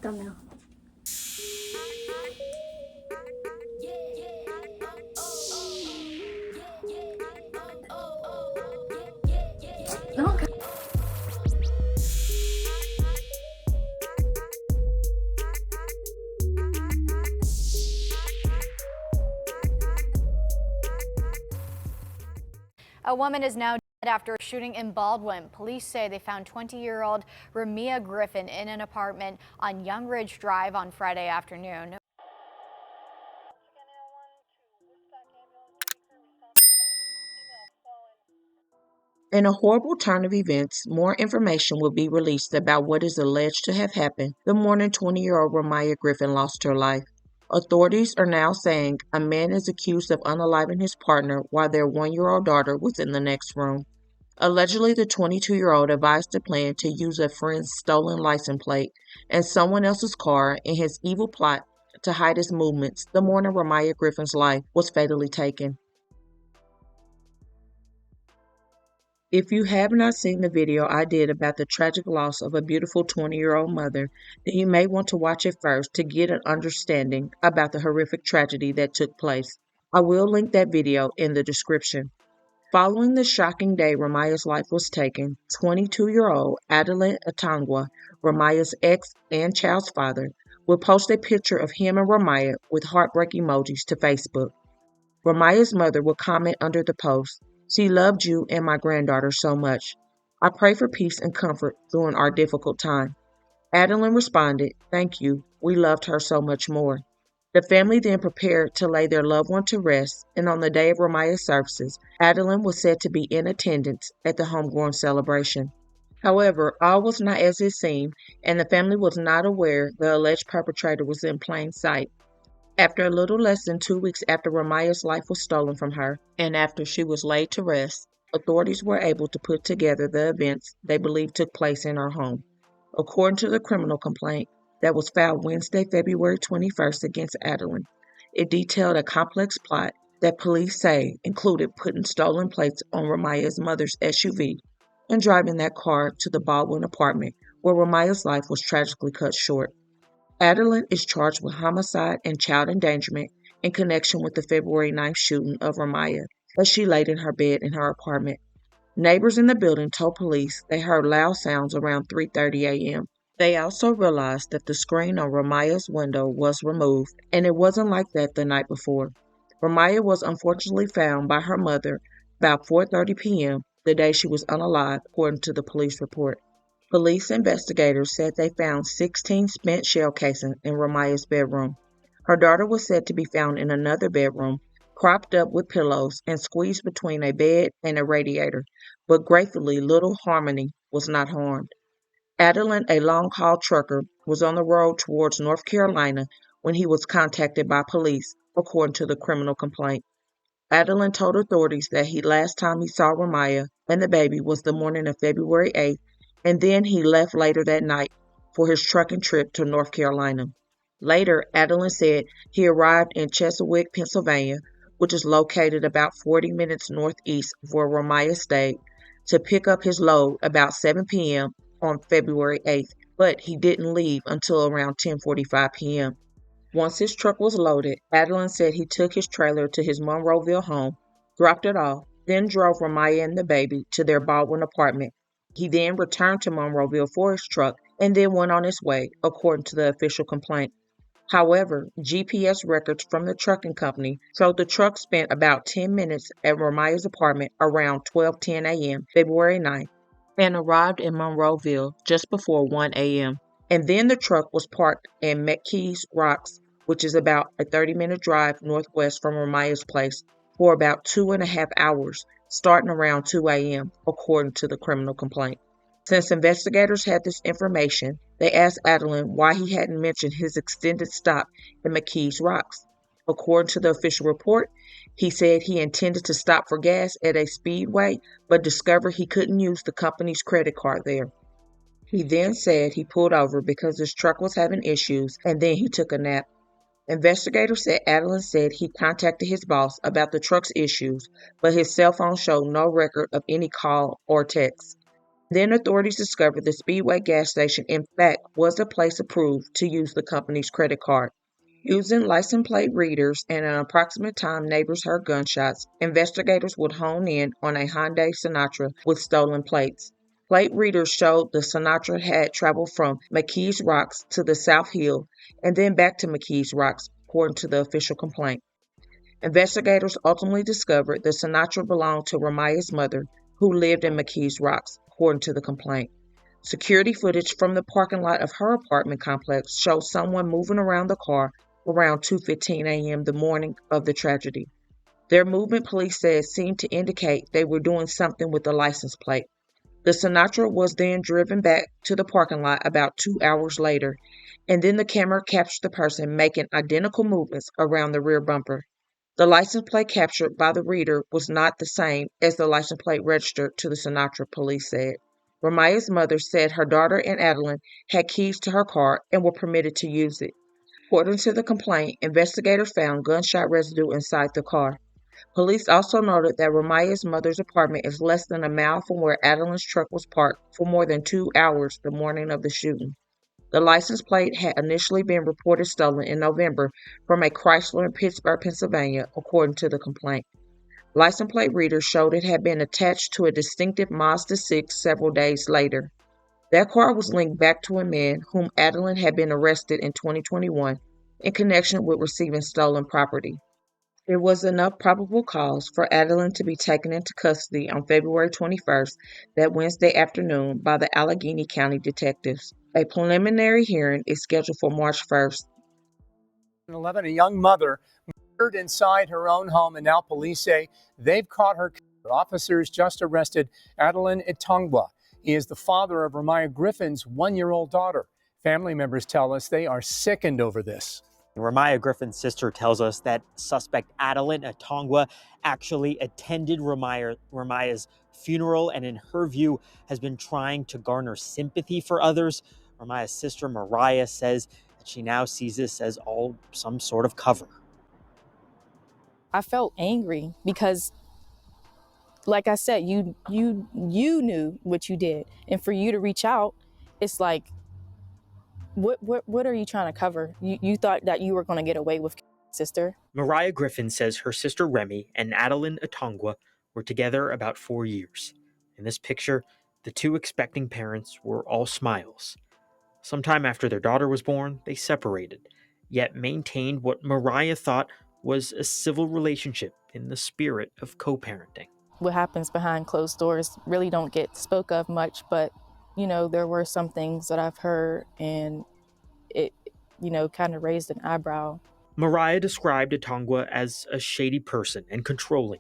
Don't know. Okay. A woman is now dead after a shooting in Baldwin. Police say they found 20-year-old Ramiah Griffin in an apartment on Young Ridge Drive on Friday afternoon. In a horrible turn of events, more information will be released about what is alleged to have happened the morning 20-year-old Ramiah Griffin lost her life. Authorities are now saying a man is accused of unaliving his partner while their 1-year-old daughter was in the next room. Allegedly, the 22-year-old devised a plan to use a friend's stolen license plate and someone else's car in his evil plot to hide his movements the morning Ramiah Griffin's life was fatally taken. If you have not seen the video I did about the tragic loss of a beautiful 20-year-old mother, then you may want to watch it first to get an understanding about the horrific tragedy that took place. I will link that video in the description. Following the shocking day Ramiah's life was taken, 22-year-old Adelin Itongwa, Ramiah's ex and child's father, will post a picture of him and Ramiah with heartbreak emojis to Facebook. Ramiah's mother will comment under the post, "She loved you and my granddaughter so much. I pray for peace and comfort during our difficult time." Adelin responded, "Thank you. We loved her so much more." The family then prepared to lay their loved one to rest, and on the day of Ramiah's services, Adelin was said to be in attendance at the homegoing celebration. However, all was not as it seemed, and the family was not aware the alleged perpetrator was in plain sight. After a little less than 2 weeks after Ramiah's life was stolen from her, and after she was laid to rest, authorities were able to put together the events they believe took place in her home. According to the criminal complaint that was filed Wednesday, February 21st against Adelin, it detailed a complex plot that police say included putting stolen plates on Ramiah's mother's SUV and driving that car to the Baldwin apartment where Ramiah's life was tragically cut short. Adelin is charged with homicide and child endangerment in connection with the February 9th shooting of Ramiah as she laid in her bed in her apartment. Neighbors in the building told police they heard loud sounds around 3:30 a.m. They also realized that the screen on Ramiah's window was removed, and it wasn't like that the night before. Ramiah was unfortunately found by her mother about 4:30 p.m. the day she was unalive, according to the police report. Police investigators said they found 16 spent shell casings in Ramiah's bedroom. Her daughter was said to be found in another bedroom, propped up with pillows and squeezed between a bed and a radiator, but gratefully little Harmony was not harmed. Adelin, a long-haul trucker, was on the road towards North Carolina when he was contacted by police, according to the criminal complaint. Adelin told authorities that last time he saw Ramiah and the baby was the morning of February 8th, and then he left later that night for his trucking trip to North Carolina. Later, Adelin said he arrived in Chesapeake, Pennsylvania, which is located about 40 minutes northeast of where Ramiah stayed, to pick up his load about 7 p.m. on February 8th, but he didn't leave until around 10:45 p.m. Once his truck was loaded, Adelin said he took his trailer to his Monroeville home, dropped it off, then drove Ramiah and the baby to their Baldwin apartment. He then returned to Monroeville for his truck and then went on his way, according to the official complaint. However, GPS records from the trucking company showed the truck spent about 10 minutes at Ramiah's apartment around 12:10 a.m. February 9th and arrived in Monroeville just before 1 a.m. And then the truck was parked in McKees Rocks, which is about a 30-minute drive northwest from Ramiah's place, for about 2.5 hours, starting around 2 a.m., according to the criminal complaint. Since investigators had this information, they asked Adelin why he hadn't mentioned his extended stop in McKees Rocks. According to the official report, he said he intended to stop for gas at a speedway, but discovered he couldn't use the company's credit card there. He then said he pulled over because his truck was having issues, and then he took a nap. Investigators said Adelin said he contacted his boss about the truck's issues, but his cell phone showed no record of any call or text. Then authorities discovered the Speedway gas station, in fact, was a place approved to use the company's credit card. Using license plate readers and an approximate time neighbors heard gunshots, investigators would hone in on a Hyundai Sonata with stolen plates. Plate readers showed the Sonata had traveled from McKees Rocks to the South Hill and then back to McKees Rocks, according to the official complaint. Investigators ultimately discovered the Sonata belonged to Ramiah's mother, who lived in McKees Rocks, according to the complaint. Security footage from the parking lot of her apartment complex showed someone moving around the car around 2:15 a.m. the morning of the tragedy. Their movement, police said, seemed to indicate they were doing something with the license plate. The Sonata was then driven back to the parking lot about 2 hours later, and then the camera captured the person making identical movements around the rear bumper. The license plate captured by the reader was not the same as the license plate registered to the Sonata, police said. Ramiah's mother said her daughter and Adelin had keys to her car and were permitted to use it. According to the complaint, investigators found gunshot residue inside the car. Police also noted that Ramiah's mother's apartment is less than a mile from where Adelin's truck was parked for more than 2 hours the morning of the shooting. The license plate had initially been reported stolen in November from a Chrysler in Pittsburgh, Pennsylvania, according to the complaint. License plate readers showed it had been attached to a distinctive Mazda 6 several days later. That car was linked back to a man whom Adelin had been arrested in 2021 in connection with receiving stolen property. There was enough probable cause for Adelin to be taken into custody on February 21st, that Wednesday afternoon, by the Allegheny County detectives. A preliminary hearing is scheduled for March 1st. 11, a young mother murdered inside her own home, and now police say they've caught her killer. Officers just arrested Adelin Itongwa. He is the father of Ramiah Griffin's 1-year-old daughter. Family members tell us they are sickened over this. Ramiah Griffin's sister tells us that suspect Adelin Itongwa actually attended Ramiah's funeral, and in her view has been trying to garner sympathy for others. Ramiah's sister Mariah says that she now sees this as all some sort of cover. I felt angry because, like I said, you knew what you did, and for you to reach out, it's like, what are you trying to cover? You thought that you were going to get away with, sister. Mariah Griffin says her sister Remy and Adelin Itongwa were together about 4 years. In this picture, the two expecting parents were all smiles. Sometime after their daughter was born, they separated, yet maintained what Mariah thought was a civil relationship in the spirit of co-parenting. What happens behind closed doors really don't get spoke of much, but there were some things that I've heard, and it kind of raised an eyebrow. Mariah described Itongwa as a shady person and controlling,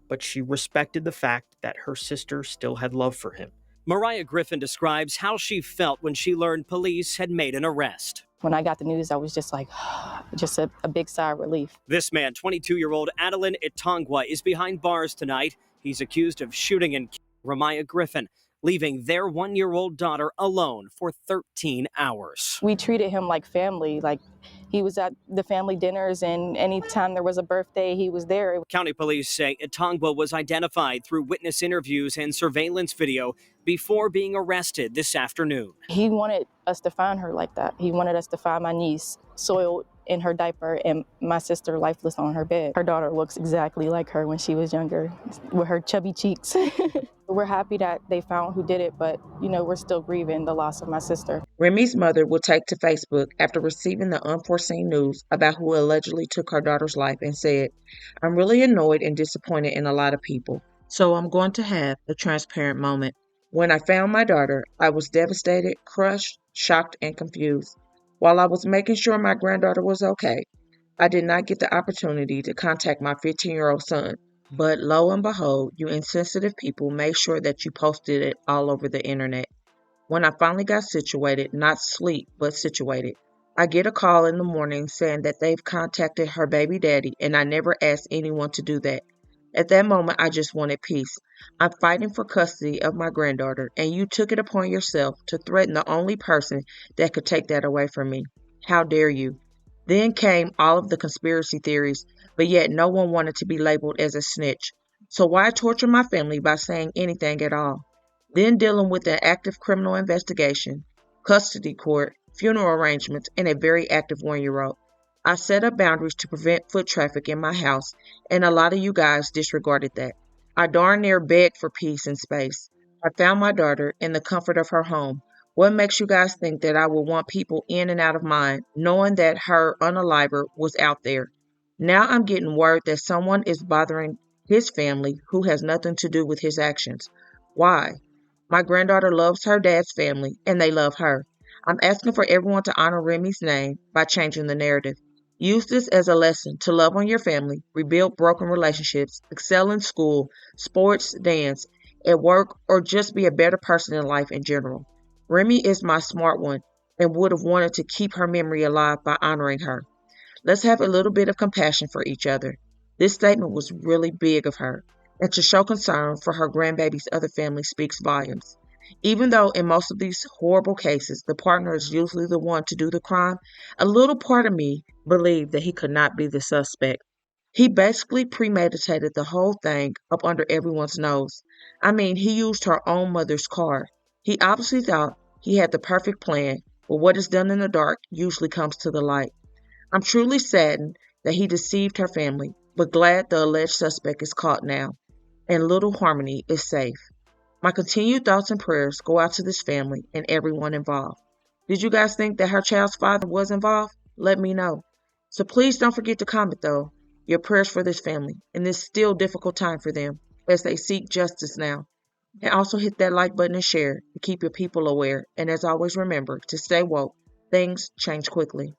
but she respected the fact that her sister still had love for him. Mariah Griffin describes how she felt when she learned police had made an arrest. When I got the news, I was just like, just a big sigh of relief. This man, 22-year-old Adelin Itongwa, is behind bars tonight. He's accused of shooting and killing Ramiah Griffin, leaving their 1-year-old daughter alone for 13 hours. We treated him like family. Like, he was at the family dinners, and anytime there was a birthday, he was there. County police say Itongwa was identified through witness interviews and surveillance video before being arrested this afternoon. He wanted us to find her like that. He wanted us to find my niece soiled in her diaper and my sister lifeless on her bed. Her daughter looks exactly like her when she was younger, with her chubby cheeks. We're happy that they found who did it, but, we're still grieving the loss of my sister. Remy's mother will take to Facebook after receiving the unforeseen news about who allegedly took her daughter's life and said, "I'm really annoyed and disappointed in a lot of people, so I'm going to have a transparent moment. When I found my daughter, I was devastated, crushed, shocked, and confused. While I was making sure my granddaughter was okay, I did not get the opportunity to contact my 15-year-old son. But lo and behold, you insensitive people made sure that you posted it all over the internet. When I finally got situated, not sleep, but situated, I get a call in the morning saying that they've contacted her baby daddy, and I never asked anyone to do that. At that moment, I just wanted peace. I'm fighting for custody of my granddaughter, and you took it upon yourself to threaten the only person that could take that away from me. How dare you?" Then came all of the conspiracy theories, but yet no one wanted to be labeled as a snitch. So why torture my family by saying anything at all? then dealing with an active criminal investigation, custody court, funeral arrangements, and a very active 1-year-old. I set up boundaries to prevent foot traffic in my house, and a lot of you guys disregarded that. I darn near begged for peace and space. I found my daughter in the comfort of her home. What makes you guys think that I would want people in and out of mine, knowing that her unaliver was out there? Now I'm getting word that someone is bothering his family who has nothing to do with his actions. Why? My granddaughter loves her dad's family, and they love her. I'm asking for everyone to honor Remy's name by changing the narrative. Use this as a lesson to love on your family, rebuild broken relationships, excel in school, sports, dance, at work, or just be a better person in life in general. Remy is my smart one and would have wanted to keep her memory alive by honoring her. Let's have a little bit of compassion for each other. This statement was really big of her, and to show concern for her grandbaby's other family speaks volumes. Even though in most of these horrible cases, the partner is usually the one to do the crime, a little part of me believed that he could not be the suspect. He basically premeditated the whole thing up under everyone's nose. I mean, he used her own mother's car. He obviously thought he had the perfect plan, but what is done in the dark usually comes to the light. I'm truly saddened that he deceived her family, but glad the alleged suspect is caught now, and little Harmony is safe. My continued thoughts and prayers go out to this family and everyone involved. Did you guys think that her child's father was involved? Let me know. So please don't forget to comment, though, your prayers for this family in this still difficult time for them as they seek justice now. And also hit that like button and share to keep your people aware. And as always, remember to stay woke. Things change quickly.